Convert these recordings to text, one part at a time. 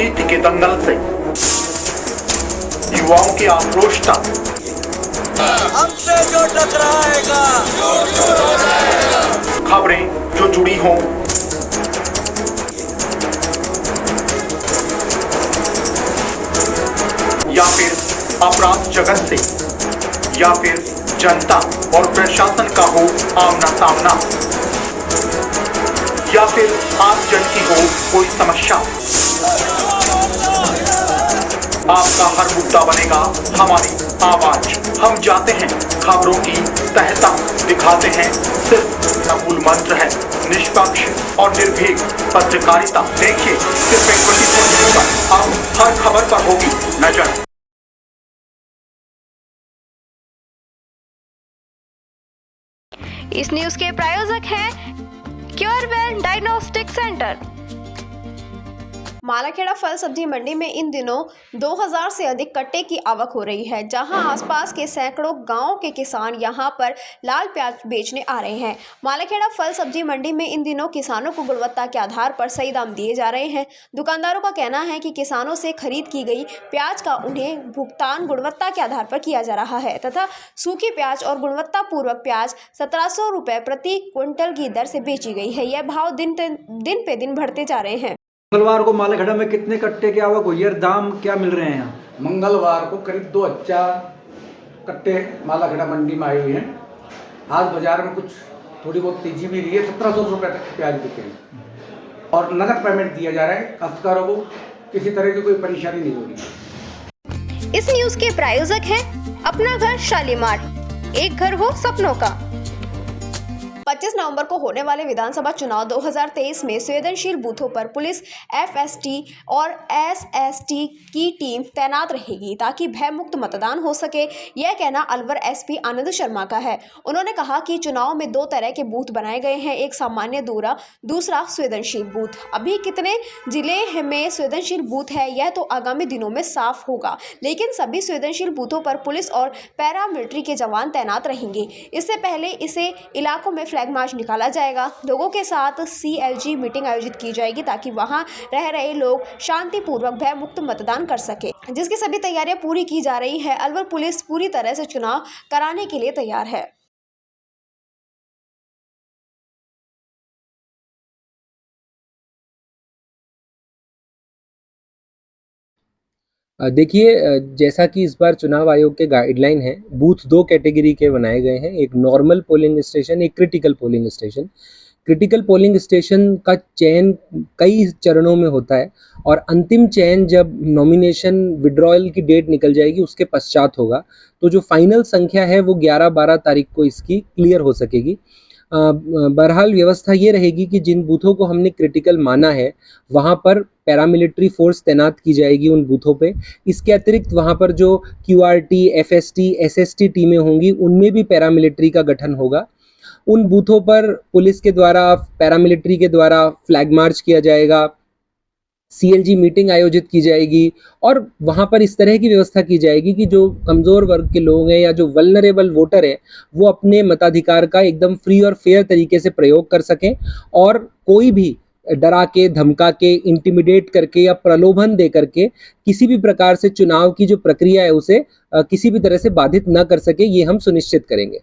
राजनीति के दंगल से युवाओं की आक्रोश तक हमसे जो टकराएगा खबरें जो जुड़ी हों, या फिर अपराध जगत से, या फिर जनता और प्रशासन का हो आमना सामना, या फिर आम जन की हो कोई समस्या, आपका हर मुद्दा बनेगा हमारी आवाज। हम जाते हैं खबरों की तह तक, दिखाते हैं सिर्फ मूल मंत्र है निष्पक्ष और निर्भीक पत्रकारिता। देखिए सिर्फ 120 न्यूज़ पर अब हर खबर पर होगी नजर। इस न्यूज के प्रायोजक हैं क्योरवेल डायग्नोस्टिक सेंटर। मालाखेड़ा फल सब्जी मंडी में इन दिनों 2000 से अधिक कट्टे की आवक हो रही है, जहां आसपास के सैकड़ों गांवों के किसान यहां पर लाल प्याज बेचने आ रहे हैं। मालाखेड़ा फल सब्जी मंडी में इन दिनों किसानों को गुणवत्ता के आधार पर सही दाम दिए जा रहे हैं। दुकानदारों का कहना है कि किसानों से खरीद की गई प्याज का उन्हें भुगतान गुणवत्ता के आधार पर किया जा रहा है तथा सूखी प्याज और गुणवत्ता पूर्वक प्याज 1700 रुपये प्रति क्विंटल की दर से बेची गई है। यह भाव दिन पे दिन बढ़ते जा रहे हैं। मंगलवार को मालाखेड़ा में कितने कट्टे की आवक हुई है, दाम क्या मिल रहे हैं यहाँ? मंगलवार को करीब 2000 कट्टे मालाखेड़ा मंडी में आए हुए हैं। आज बाजार में कुछ थोड़ी बहुत तेजी भी रही है। 1700 रुपये तक प्याज बिके हैं और नकद पेमेंट दिया जा रहा है। काश्तकारों को किसी तरह की कोई परेशानी नहीं हो रही। इस न्यूज के प्रायोजक हैं अपना घर शालीमार, एक घर हो सपनों का। 25 नवंबर को होने वाले विधानसभा चुनाव 2023 में संवेदनशील बूथों पर पुलिस एफएसटी और एसएसटी की टीम तैनात रहेगी ताकि भयमुक्त मतदान हो सके। यह कहना अलवर एसपी आनंद शर्मा का है। उन्होंने कहा कि चुनाव में 2 तरह के बूथ बनाए गए हैं, एक सामान्य दूसरा संवेदनशील बूथ। अभी कितने जिले में संवेदनशील बूथ है यह तो आगामी दिनों में साफ होगा, लेकिन सभी संवेदनशील बूथों पर पुलिस और पैरामिलिट्री के जवान तैनात रहेंगे। इससे पहले इसे इलाकों में फ्लैग मार्च निकाला जाएगा। लोगों के साथ CLG मीटिंग आयोजित की जाएगी ताकि वहां रह रहे लोग शांतिपूर्वक भयमुक्त मतदान कर सके, जिसकी सभी तैयारियां पूरी की जा रही है। अलवर पुलिस पूरी तरह से चुनाव कराने के लिए तैयार है। देखिए, जैसा कि इस बार चुनाव आयोग के गाइडलाइन है, बूथ 2 कैटेगरी के बनाए गए हैं, एक नॉर्मल पोलिंग स्टेशन, एक critical polling station. Critical polling station का चयन कई चरणों में होता है और अंतिम चयन जब नॉमिनेशन विड्रॉयल की डेट निकल जाएगी उसके पश्चात होगा। तो जो फाइनल संख्या है वो 11-12 तारीख को इसकी क्लियर हो सकेगी। बहरहाल व्यवस्था ये रहेगी कि जिन बूथों को हमने क्रिटिकल माना है वहाँ पर पैरामिलिट्री फोर्स तैनात की जाएगी उन बूथों पे। इसके अतिरिक्त वहाँ पर जो QRT, FST, SST टीमें होंगी उनमें भी पैरामिलिट्री का गठन होगा। उन बूथों पर पुलिस के द्वारा, पैरामिलिट्री के द्वारा फ्लैग मार्च किया जाएगा, CLG मीटिंग आयोजित की जाएगी और वहाँ पर इस तरह की व्यवस्था की जाएगी कि जो कमज़ोर वर्ग के लोग हैं या जो वल्नरेबल वोटर हैं वो अपने मताधिकार का एकदम फ्री और फेयर तरीके से प्रयोग कर सकें और कोई भी डरा के, धमका के, इंटिमिडेट करके या प्रलोभन दे करके किसी भी प्रकार से चुनाव की जो प्रक्रिया है उसे किसी भी तरह से बाधित न कर सके, ये हम सुनिश्चित करेंगे।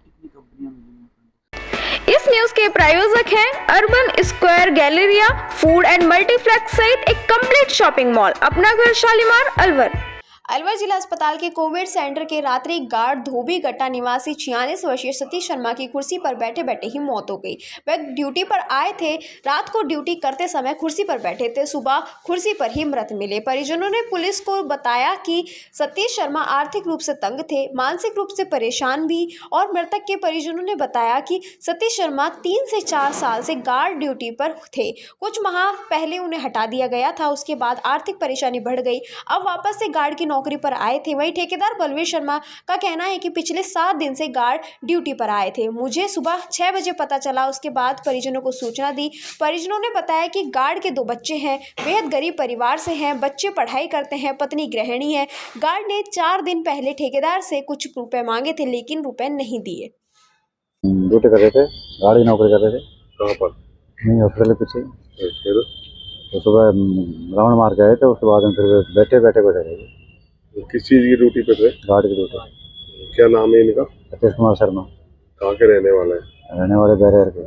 इस न्यूज के प्रायोजक हैं urban square Galleria food and multiplex सहित एक कंप्लीट शॉपिंग मॉल, अपना घर शालीमार अलवर। अलवर जिला अस्पताल के कोविड सेंटर के रात्रि गार्ड धोबी गट्टा निवासी 46 वर्षीय सतीश शर्मा की कुर्सी पर बैठे बैठे ही मौत हो गई। वह ड्यूटी पर आए थे, रात को ड्यूटी करते समय कुर्सी पर बैठे थे, सुबह कुर्सी पर ही मृत मिले। परिजनों ने पुलिस को बताया कि सतीश शर्मा आर्थिक रूप से तंग थे, मानसिक रूप से परेशान भी, और मृतक के परिजनों ने बताया कि सतीश शर्मा 3 से 4 साल से गार्ड ड्यूटी पर थे। कुछ माह पहले उन्हें हटा दिया गया था, उसके बाद आर्थिक परेशानी बढ़ गई, अब वापस से गार्ड की नौकरी पर आए थे। वहीं ठेकेदार बलवीर शर्मा का कहना है कि पिछले 7 दिन से गार्ड ड्यूटी पर आए थे। मुझे सुबह 6 बजे पता चला, उसके बाद परिजनों को सूचना दी। परिजनों ने बताया कि गार्ड के 2 बच्चे हैं, बेहद गरीब परिवार से हैं, बच्चे पढ़ाई करते हैं, पत्नी गृहिणी है। गार्ड ने 4 दिन पहले ठेकेदार से कुछ रुपए मांगे थे, लेकिन रुपए नहीं दिए। ड्यूटी कर रहे थे, गाड़ी नौकरी कर रहे थे। कहाँ पर? नहीं, हॉस्पिटल के पीछे। तो सुबह राउंड मार के आए थे, उसके बाद हम फिर बैठे बैठे को चले गए। किस चीज़ की ड्यूटी पे थे? गार्ड की ड्यूटी। क्या नाम है इनका? सतीश कुमार शर्मा। कहाँ के रहने वाले हैं? रहने वाले बैरियर के।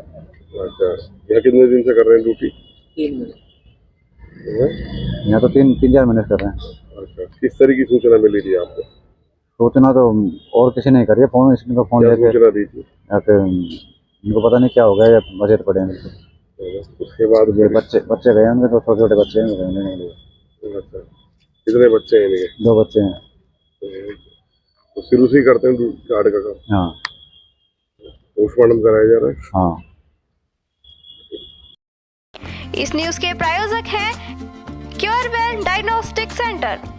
अच्छा, यहाँ कितने दिन से कर रहे हैं ड्यूटी? 3 महीने। यहाँ तो 3-4 महीने से कर रहे हैं। अच्छा, किस तरह की सूचना मिली थी आपको? सूचना तो और किसी ने करी है, फोन इनका फोन क्या लेके सूचना दी थी? इनको पता नहीं क्या हो गया, या बजट पड़े हैं। उसके बाद ये बच्चे गए उनके, तो छोटे छोटे बच्चे हैं, रहने नहीं लिए। अच्छा, कितने बच्चे हैं इनके? 2 बच्चे हैं। तो शुरू से ही करते हैं गार्ड का काम? हाँ पोस्टमार्टम कराया जा रहा है? हाँ। इस न्यूज के प्रायोजक हैं क्योरवेल डायग्नोस्टिक सेंटर।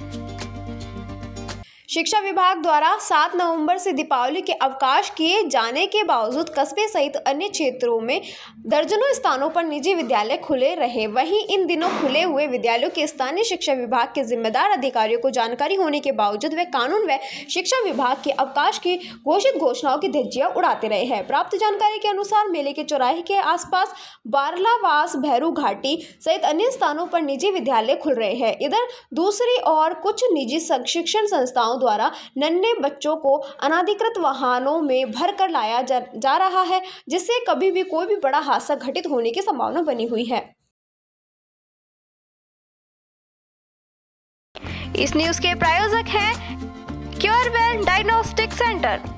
शिक्षा विभाग द्वारा 7 नवंबर से दीपावली के अवकाश किए जाने के बावजूद कस्बे सहित अन्य क्षेत्रों में दर्जनों स्थानों पर निजी विद्यालय खुले रहे। वहीं इन दिनों खुले हुए विद्यालयों के स्थानीय शिक्षा विभाग के जिम्मेदार अधिकारियों को जानकारी होने के बावजूद वे कानून व शिक्षा विभाग के अवकाश की घोषित घोषणाओं की धज्जियां उड़ाते रहे हैं। प्राप्त जानकारी के अनुसार मेले के चौराहे के आसपास बारलावास, भैरू घाटी सहित अन्य स्थानों पर निजी विद्यालय खुल रहे हैं। इधर दूसरी ओर कुछ निजी शिक्षण संस्थाओं द्वारा नन्हे बच्चों को अनाधिकृत वाहनों में भर कर लाया जा रहा है, जिससे कभी भी कोई भी बड़ा हादसा घटित होने की संभावना बनी हुई है। इस न्यूज के प्रायोजक हैं क्योरवेल डायग्नोस्टिक सेंटर।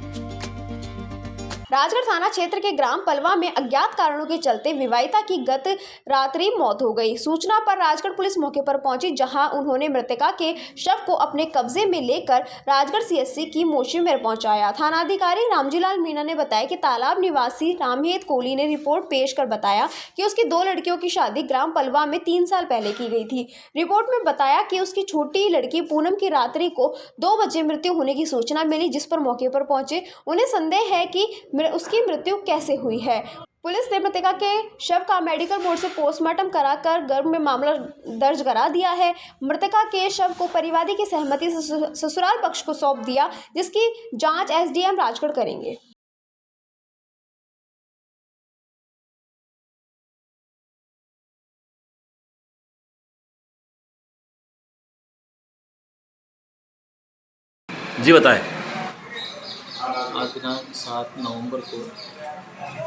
राजगढ़ थाना क्षेत्र के ग्राम पलवा में अज्ञात कारणों के चलते विवाहिता की गत रात्रि मौत हो गई। सूचना पर राजगढ़ पुलिस मौके पर पहुंची, जहां उन्होंने मृतका के शव को अपने कब्जे में लेकर राजगढ़ सीएचसी की मोर्चरी में पहुंचाया। थानाधिकारी रामजीलाल मीणा ने बताया कि तालाब निवासी रामहेत कोहली ने रिपोर्ट पेश कर बताया कि उसकी 2 लड़कियों की शादी ग्राम पलवा में 3 साल पहले की गई थी। रिपोर्ट में बताया कि उसकी छोटी लड़की पूनम की रात्रि को 2 बजे मृत्यु होने की सूचना मिली, जिस पर मौके पर पहुंचे उन्हें संदेह है कि उसकी मृत्यु कैसे हुई है। पुलिस ने मृतका के शव का मेडिकल बोर्ड से पोस्टमार्टम कराकर गर्भ में मामला दर्ज करा दिया है। मृतका के शव को परिवादी की सहमति से ससुराल पक्ष को सौंप दिया, जिसकी जांच एसडीएम राजगढ़ करेंगे। जी बताएं। आज दिनांक 7 नवंबर को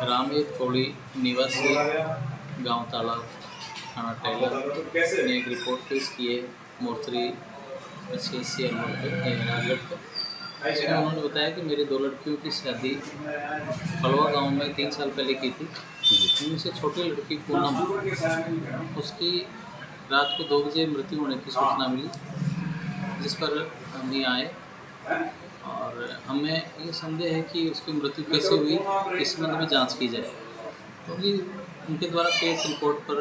रामहेत कोहली निवासी गांव तालाब, थाना टेलर ने एक रिपोर्ट पेश की है मोर्चरी सीएचसी राजगढ़ पर। इसमें उन्होंने बताया कि मेरी 2 लड़कियों की शादी पलवा गांव में 3 साल पहले की थी। उनमें से छोटी लड़की पूनम, उसकी रात को 2 बजे मृत्यु होने की सूचना मिली, जिस पर हम ही आए और हमें ये संदेह है कि उसकी मृत्यु कैसे हुई, इस संबंध में जांच की जाए, क्योंकि उनके द्वारा केस रिपोर्ट पर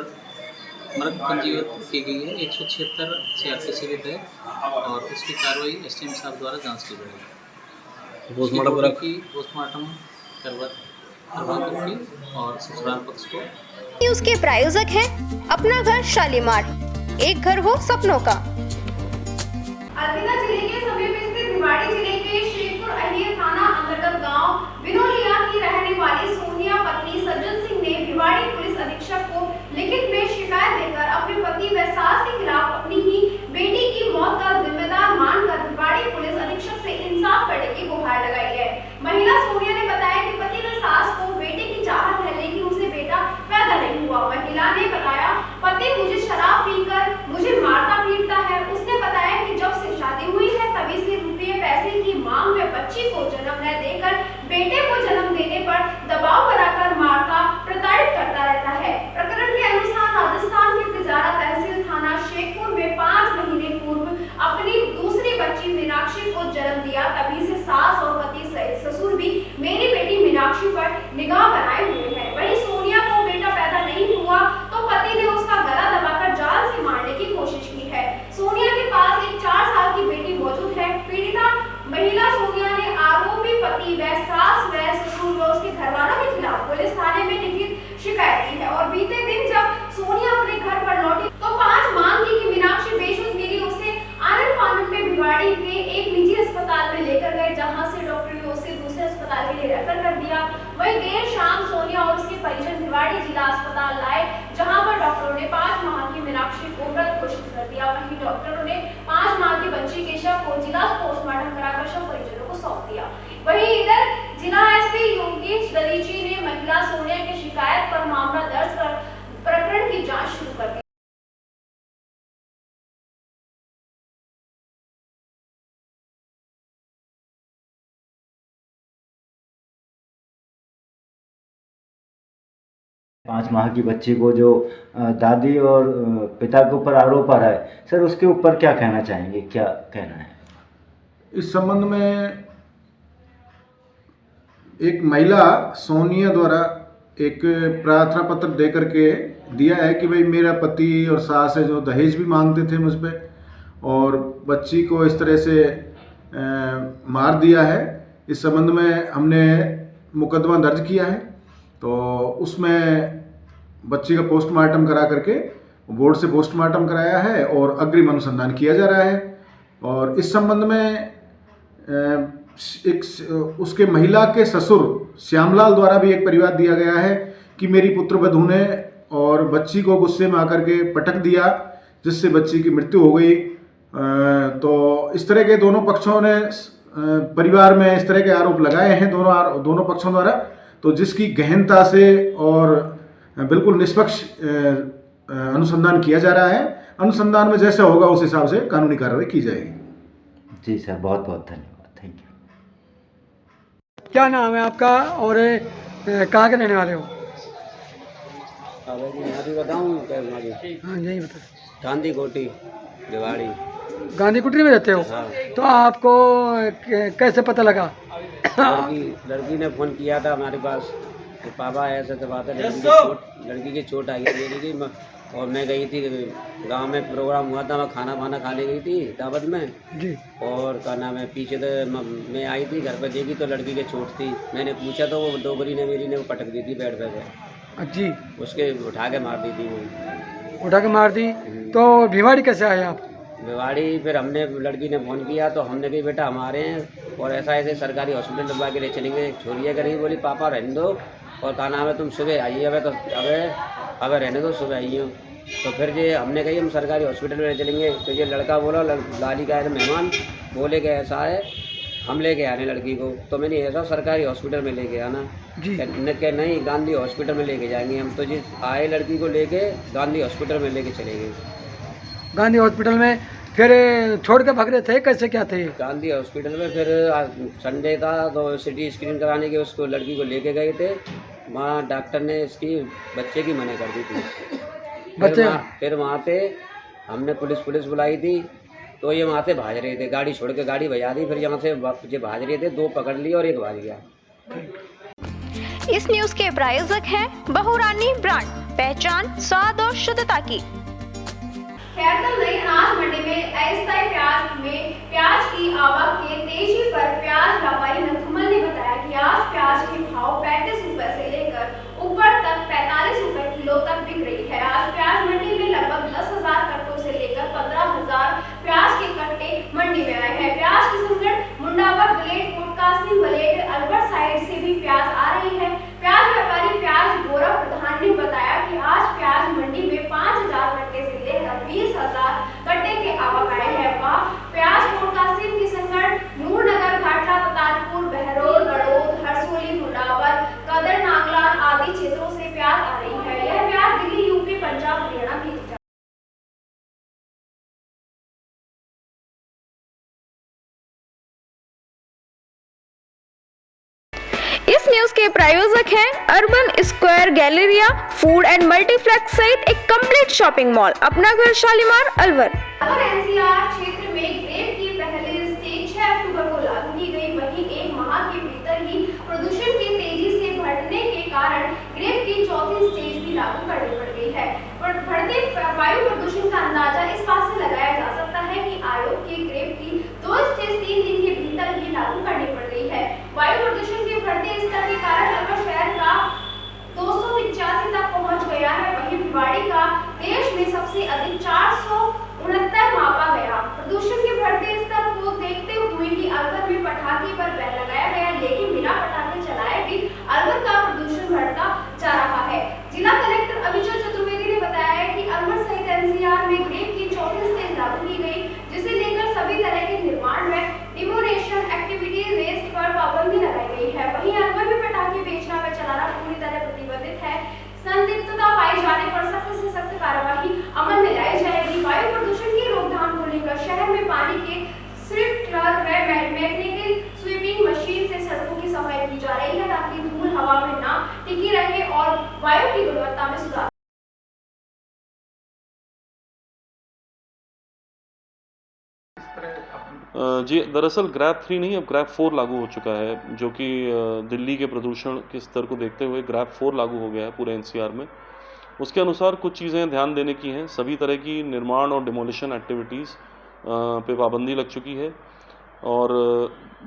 मृत पंजीकृत की गई है 176 से के तहत, और उसकी कार्रवाई एसडीएम साहब द्वारा जांच की जाएगी। पोस्टमार्टम करवा करके और ससुराल पक्ष को। न्यूज के प्रायोजक हैं अपना घर शालीमार, एक घर हो सपनों का। अल्मोड़ा जिले के समीप स्थित भिवाड़ी जिले के शेखपुर अहिर थाना अंतर्गत गांव विनोलिया की रहने वाली सोनिया पत्नी सज्जन सिंह ने भिवाड़ी पुलिस अधीक्षक को लिखित में शिकायत देकर अपने पति व सास के खिलाफ अपनी ही बेटी की मौत का जिम्मेदार मानकर भिवाड़ी पुलिस अधीक्षक से इंसाफ करने की गुहार लगाई है। महिला सोनिया ने बताया कि पति व सास को बेटे की चाहत है, लेकिन उसे बेटा पैदा नहीं हुआ। महिला ने बताया, पति मुझे शराब पीकर मुझे मारता पीटता है। उसने बताया कि जब से शादी हुई है तभी से रुपये पैसे की मांग में बच्ची को जन्म न देकर बेटे को जन्म देने पर दबाव बनाकर मारता प्रताड़ित करता रहता है। प्रकरण के अनुसार राजस्थान के तिजारा तहसील थाना शेखपुर में 5 महीने पूर्व अपनी दूसरी बच्ची मीनाक्षी को जन्म दिया। तभी से सास और पति सहित ससुर भी मेरी बेटी मीनाक्षी पर निगाह बनाए हुए हैं। वहीं सोनिया को बेटा पैदा नहीं हुआ तो पति ने उसका गला दबाकर जान से मारने की कोशिश की है। सोनिया के पास एक 4 साल की बेटी मौजूद है। पीड़िता महिला सोनिया ने आरोपी पति व सास व ससुर व उसके घरवालों के खिलाफ पुलिस थाने में लिखित शिकायत की है। और बीते दिन जब सोनिया अपने घर पर लौटी तो 5 मांग की कि मीनाक्षी बेशुद्ध मिली। उसे आनंद फानंद में भिवाड़ी के एक निजी अस्पताल में लेकर गए, जहां से डॉक्टर ने उसे दूसरे अस्पताल के लिए रेफर कर दिया। वहीं देर शाम सोनिया और उसके परिजन भिवाड़ी जिला अस्पताल लाए, जहां पर डॉक्टरों ने 5 माह की मीनाक्षी वहीं इधर जिला एसपी योगेश दलीची ने महिला सोनिया की शिकायत पर मामला दर्ज कर प्रकरण की जांच शुरू कर दी। पाँच माह की बच्ची को जो दादी और पिता के ऊपर आरोप आ रहा है, सर उसके ऊपर क्या कहना चाहेंगे, क्या कहना है? इस संबंध में एक महिला सोनिया द्वारा एक प्रार्थना पत्र दे करके दिया है कि भाई मेरा पति और सास है जो दहेज भी मांगते थे मुझ पे और बच्ची को इस तरह से मार दिया है। इस संबंध में हमने मुकदमा दर्ज किया है, तो उसमें बच्ची का पोस्टमार्टम करा करके बोर्ड से पोस्टमार्टम कराया है और अग्रिम अनुसंधान किया जा रहा है। और इस संबंध में उसके महिला के ससुर श्यामलाल द्वारा भी एक परिवाद दिया गया है कि मेरी पुत्रवधू ने और बच्ची को गुस्से में आकर के पटक दिया जिससे बच्ची की मृत्यु हो गई। तो इस तरह के दोनों पक्षों ने परिवार में इस तरह के आरोप लगाए हैं दोनों पक्षों द्वारा, तो जिसकी गहनता से और बिल्कुल निष्पक्ष अनुसंधान किया जा रहा है। अनुसंधान में जैसा होगा उस हिसाब से कानूनी कार्रवाई की जाएगी। जी सर, बहुत बहुत धन्यवाद, थैंक यू। क्या नाम है आपका और कहाँ के रहने वाले हो? बताऊँ? हाँ यही बता। गांधी कोठी दिवाड़ी। गांधी कुटी में रहते हो? हाँ। तो आपको कैसे पता लगा? लड़की ने फ़ोन किया था हमारे पास कि पापा ऐसे तो बात है, लड़की की चोट आई है मेरी की, और मैं गई थी गांव में, प्रोग्राम हुआ था, मैं खाना खाने गई थी दावत में जी। और क्या नाम है पीछे तो मैं आई थी, घर पर देखी तो लड़की की चोट थी। मैंने पूछा तो वो डोगरी ने मेरी ने पटक दी थी बेड पे जी, उसके उठा के मार दी थी। वो उठा के मार दी। तो भिवाड़ी कैसे आए आप? भिवाड़ी फिर हमने लड़की ने फ़ोन किया तो हमने कही बेटा हमारे हैं और ऐसा ऐसे सरकारी हॉस्पिटल लगवा के ले चलेंगे। छोड़िए करी, बोली पापा रहने दो और क्या नाम है तुम सुबह आइए। अब रहने दो, सुबह आइए। तो फिर ये हमने कही हम सरकारी हॉस्पिटल में ले चलेंगे। तो ये लड़का बोला, लाली का है मेहमान, बोले कि ऐसा है हम लेके आने लड़की को। तो मैंने ऐसा सरकारी हॉस्पिटल में लेके आना कि नहीं गांधी हॉस्पिटल में लेके जाएंगे हम। तो जी आए लड़की को लेके गांधी हॉस्पिटल में लेके चले गए। गांधी हॉस्पिटल में फिर छोड़ के भाग रहे थे, कैसे क्या थे? गांधी हॉस्पिटल में फिर संडे था तो सिटी स्कैन कराने के उसको लड़की को लेके गए थे। वहाँ डॉक्टर ने इसकी बच्चे की मना कर दी थी। फिर वहाँ पे हमने पुलिस बुलाई थी तो ये वहाँ से भाग रहे थे, गाड़ी छोड़ के गाड़ी भजा दी। फिर यहाँ से जो भाग रहे थे, दो पकड़ लिए और एक भाग गया। इस न्यूज के प्रायोजक हैं बहुरानी ब्रांड, पहचान स्वाद और शुद्धता की। खैरतल नई अनाज मंडी में अस्थायी प्याज की आवक के तेजी पर प्याज व्यापारी नथुमल ने बताया कि आज प्याज के भाव 35 रुपए से लेकर ऊपर तक 45 रुपए किलो तक बिक रही है। आज प्याज मंडी में लगभग 10,000 कट्टों से लेकर 15,000 प्याज के कट्टे मंडी में आए हैं। प्याज की संकट मुंडावर, ब्लेड, कोटकासिंग, ब्लेड, अलवर साइड से भी प्याज आ रही है। प्याज व्यापारी प्याज गौरव प्रधान ने बताया कि आज प्याज मंडी में 5,000 कट्टे से लेकर 20,000 कट्टे के आवक आए हैं। वह प्याज कोटकासिंग की संकट नूरनगर, घाटला, तातारपुर, बहरोल, बड़ौद, हरसोली, मुंडावर, कदर, नांगला आदि क्षेत्रों से प्याज आ रही है। यह प्याज दिल्ली, यूपी, पंजाब, हरियाणा भेजी जाती है। इस न्यूज के प्रायोजक हैं urban square Galleria food and multiplex सहित एक कंप्लीट शॉपिंग मॉल, अपना घर शालीमार अलवर। एनसीआर क्षेत्र में ग्रेप की पहली स्टेज 6 अक्टूबर को लागू की गई। वहीं एक माह के भीतर ही प्रदूषण के तेजी से बढ़ने के कारण ग्रेप की चौथी स्टेज भी लागू करनी पड़ गई है। बढ़ते वायु प्रदूषण का अंदाजा इस बात से लगाया जा सकता है कि आयोग की ग्रेप की 2 स्टेज 3 दिन के भीतर ही लागू करनी पड़ गई है। वायु प्रदूषण के बढ़ते स्तर के कारण अलवर शहर का 285 तक पहुंच गया है। वहीं भिवाड़ी का देश में सबसे अधिक 469 मापा गया। प्रदूषण के बढ़ते स्तर को देखते हुए ही अलवर में पटाखे पर बैन लगाया गया, लेकिन बिना पटाखे चलाए भी अलवर का प्रदूषण बढ़ता जा रहा है। जिला कलेक्टर अभिजीत चतुर्वेदी ने बताया कि अलवर सहित एनसीआर में ग्रेप की चौथी सख्त कार्रवाई अमल में लाई जाएगी। वायु प्रदूषण की रोकथाम को लेकर शहर में पानी के स्प्रिंकलर व मैग्नेटिक स्वीपिंग मशीन से सड़कों की सफाई की जा रही है ताकि धूल हवा में न टिकी रहे और वायु की गुणवत्ता में सुधार। जी, दरअसल ग्रैब 3 नहीं, अब ग्रैब 4 लागू हो चुका है, जो कि दिल्ली के प्रदूषण के स्तर को देखते हुए ग्रैब 4 लागू हो गया है पूरे एनसीआर में। उसके अनुसार कुछ चीज़ें ध्यान देने की हैं। सभी तरह की निर्माण और डिमोलिशन एक्टिविटीज़ पे पाबंदी लग चुकी है और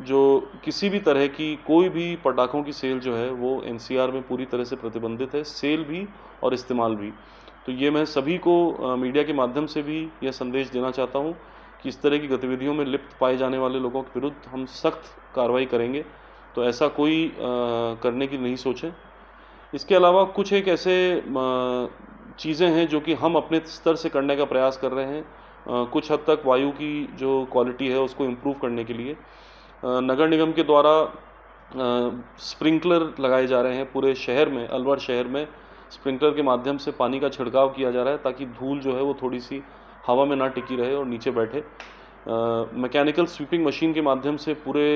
जो किसी भी तरह की कोई भी पटाखों की सेल जो है वो एनसीआर में पूरी तरह से प्रतिबंधित है, सेल भी और इस्तेमाल भी। तो ये मैं सभी को मीडिया के माध्यम से भी यह संदेश देना चाहता हूँ कि इस तरह की गतिविधियों में लिप्त पाए जाने वाले लोगों के विरुद्ध हम सख्त कार्रवाई करेंगे। तो ऐसा कोई करने की नहीं सोचें। इसके अलावा कुछ एक ऐसे चीज़ें हैं जो कि हम अपने स्तर से करने का प्रयास कर रहे हैं। कुछ हद तक वायु की जो क्वालिटी है उसको इम्प्रूव करने के लिए नगर निगम के द्वारा स्प्रिंकलर लगाए जा रहे हैं पूरे शहर में। अलवर शहर में स्प्रिंकलर के माध्यम से पानी का छिड़काव किया जा रहा है ताकि धूल जो है वो थोड़ी सी हवा में ना टिकी रहे और नीचे बैठे। मैकेनिकल स्वीपिंग मशीन के माध्यम से पूरे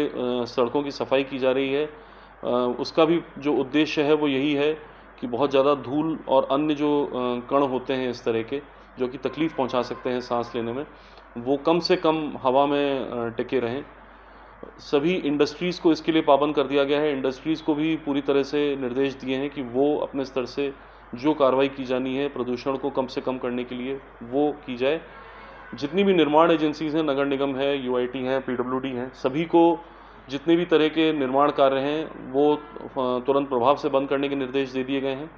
सड़कों की सफाई की जा रही है। उसका भी जो उद्देश्य है वो यही है कि बहुत ज़्यादा धूल और अन्य जो कण होते हैं इस तरह के जो कि तकलीफ़ पहुंचा सकते हैं सांस लेने में, वो कम से कम हवा में टिके रहें। सभी इंडस्ट्रीज़ को इसके लिए पाबंद कर दिया गया है। इंडस्ट्रीज़ को भी पूरी तरह से निर्देश दिए हैं कि वो अपने स्तर से जो कार्रवाई की जानी है प्रदूषण को कम से कम करने के लिए वो की जाए। जितनी भी निर्माण एजेंसीज़ हैं, नगर निगम है, यूआईटी है, पीडब्ल्यूडी हैं, सभी को जितने भी तरह के निर्माण कार्य हैं वो तुरंत प्रभाव से बंद करने के निर्देश दे दिए गए हैं।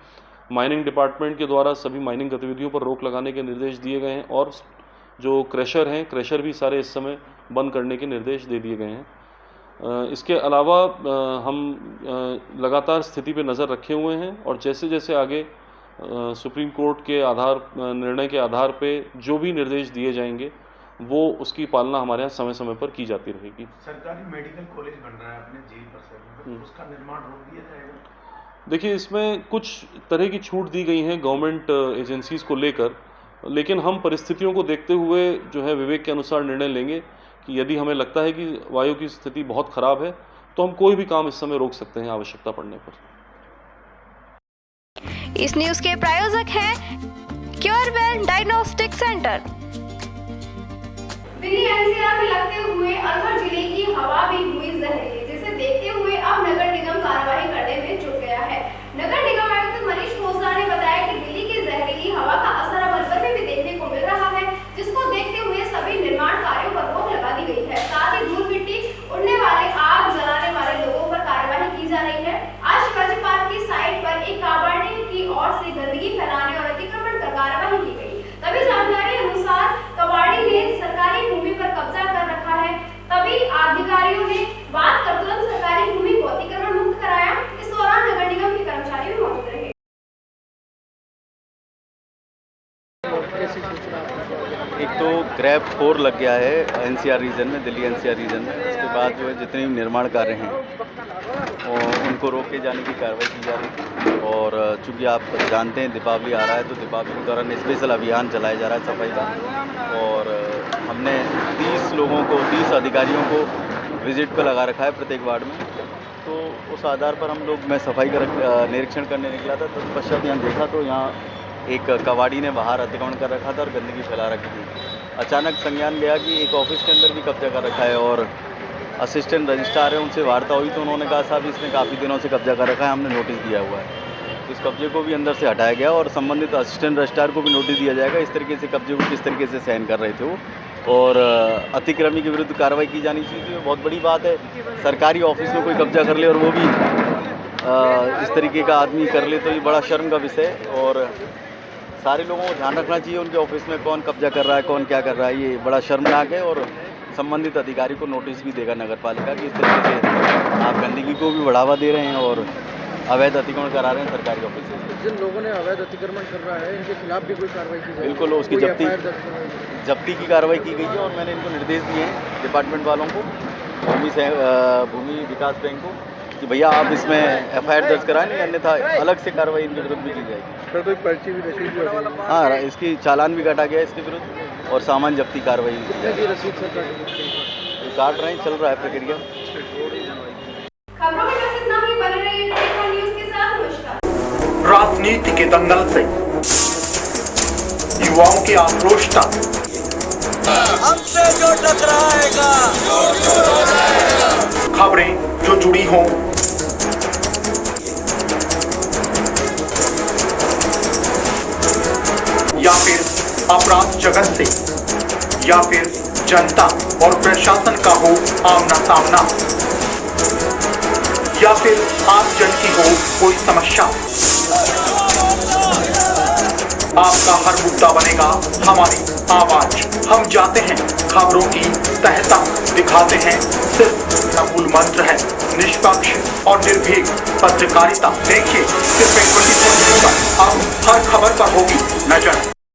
माइनिंग डिपार्टमेंट के द्वारा सभी माइनिंग गतिविधियों पर रोक लगाने के निर्देश दिए गए हैं और जो क्रशर हैं, क्रशर भी सारे इस समय बंद करने के निर्देश दे दिए गए हैं। इसके अलावा हम लगातार स्थिति पे नज़र रखे हुए हैं और जैसे जैसे आगे सुप्रीम कोर्ट के निर्णय के आधार पे जो भी निर्देश दिए जाएंगे वो उसकी पालना हमारे यहाँ समय समय पर की जाती रहेगी। सरकारी मेडिकल कॉलेज बन रहा है अपने जेल परिसर में, उसका निर्माण रोक दिया जाएगा? देखिए, इसमें कुछ तरह की छूट दी गई हैं गवर्नमेंट एजेंसीज़ को लेकर, लेकिन हम परिस्थितियों को देखते हुए जो है विवेक के अनुसार निर्णय लेंगे कि यदि हमें लगता है कि वायु की स्थिति बहुत ख़राब है तो हम कोई भी काम इस समय रोक सकते हैं आवश्यकता पड़ने पर। इस न्यूज़ के प्रायोजक हैं क्योरवेल डायग्नोस्टिक सेंटर। दिल्ली एनसीआर में लगते हुए अलवर जिले की हवा भी हुई जहरीली, जिसे देखते हुए अब नगर निगम कार्रवाई करने में जुट गया है। नगर निगम आयुक्त मनीष मोसा ने बताया कि दिल्ली की जहरीली हवा का असर अब अलवर में भी देखने को मिल रहा है, जिसको देखते हुए सभी निर्माण कार्यों पर रोक लगा दी गई है। साथ ही धूल मिट्टी उड़ने वाले, आग जलाने वाले लोगों पर कार्रवाई की जा रही है। आज शिवाजी पार्क की साइट पर एक काबाड़ी की ओर से गंदगी फैलाने और अतिक्रमण कर कार्रवाई की गई। तभी जानकारी अनुसार कबाड़ी ने सरकारी भूमि पर कब्जा कर रखा है। तभी अधिकारियों ने बात कर तुरंत सरकारी भूमि को अतिक्रमण मुक्त कराया। इस दौरान नगर निगम के कर्मचारी भी मौजूद रहे। एक तो ग्रैब 4 लग गया है एनसीआर रीजन में, दिल्ली एनसीआर रीजन में। उसके बाद जो है जितने भी निर्माण कार्य हैं और उनको रोके जाने की कार्रवाई की जा रही है। और चूँकि आप जानते हैं दीपावली आ रहा है तो दीपावली के दौरान स्पेशल अभियान चलाया जा रहा है सफाई का। और हमने 30 लोगों को, 30 अधिकारियों को विजिट पर लगा रखा है प्रत्येक वार्ड में। तो उस आधार पर हम लोग, मैं सफाई का निरीक्षण करने निकला था, तत्पश्चात यहाँ देखा तो यहाँ एक कबाड़ी ने बाहर अतिक्रमण कर रखा था और गंदगी फैला रखी थी। अचानक संज्ञान गया कि एक ऑफिस के अंदर भी कब्जा कर रखा है और असिस्टेंट रजिस्ट्रार है, उनसे वार्ता हुई तो उन्होंने कहा साहब इसने काफ़ी दिनों से कब्जा कर रखा है, हमने नोटिस दिया हुआ है। इस कब्जे को भी अंदर से हटाया गया और संबंधित असिस्टेंट रजिस्ट्रार को भी नोटिस दिया जाएगा इस तरीके से कब्जे को किस तरीके से सहन कर रहे थे वो। और अतिक्रमी के विरुद्ध कार्रवाई की जानी चाहिए। बहुत बड़ी बात है, सरकारी ऑफिस में कोई कब्जा कर ले और वो भी इस तरीके का आदमी कर ले तो ये बड़ा शर्म का विषय है। और सारे लोगों को ध्यान रखना चाहिए उनके ऑफिस में कौन कब्जा कर रहा है, कौन क्या कर रहा है, ये बड़ा शर्मनाक है। और संबंधित अधिकारी को नोटिस भी देगा नगर पालिका कि इस तरीके से आप गंदगी को भी बढ़ावा दे रहे हैं और अवैध अतिक्रमण करा रहे हैं सरकारी ऑफिस से। जिन लोगों ने अवैध अतिक्रमण कर रहा है इनके खिलाफ भी कोई कार्रवाई की जाएगी? बिल्कुल, उसकी जब्ती की कार्रवाई की गई है और मैंने इनको निर्देश दिए हैं डिपार्टमेंट वालों को, भूमि विकास बैंक को, कि भैया आप इसमें FIR दर्ज कराएं, नहीं अन्यथा अलग से कार्रवाई इनके विरुद्ध भी की जाएगी। सर, कोई पर्ची भी रसीद भी हाँ, इसकी चालान भी काटा गया इसके विरुद्ध और सामान जब्ती कार्रवाई भी की जाएगी। रसीद सर काट रहे हैं, चल रहा है प्रक्रिया। खबरों में बस इतना ही। बने रहिए 24 न्यूज़ के साथ। नमस्कार। राजनीति के दंगल से युवाओं के आक्रोश तक, हमसे जो टकराएगा खबरें जो जुड़ी हों, या फिर अपराध जगत से, या फिर जनता और प्रशासन का हो आमना सामना, या फिर आम जन की हो कोई समस्या, आपका हर मुद्दा बनेगा हमारी आवाज। हम जाते हैं खबरों की तह तक, दिखाते हैं सिर्फ मूल मंत्र है निष्पक्ष और निर्भीक पत्रकारिता। देखिए सिर्फ एक खुली चैनल पर अब हर खबर पर होगी नजर।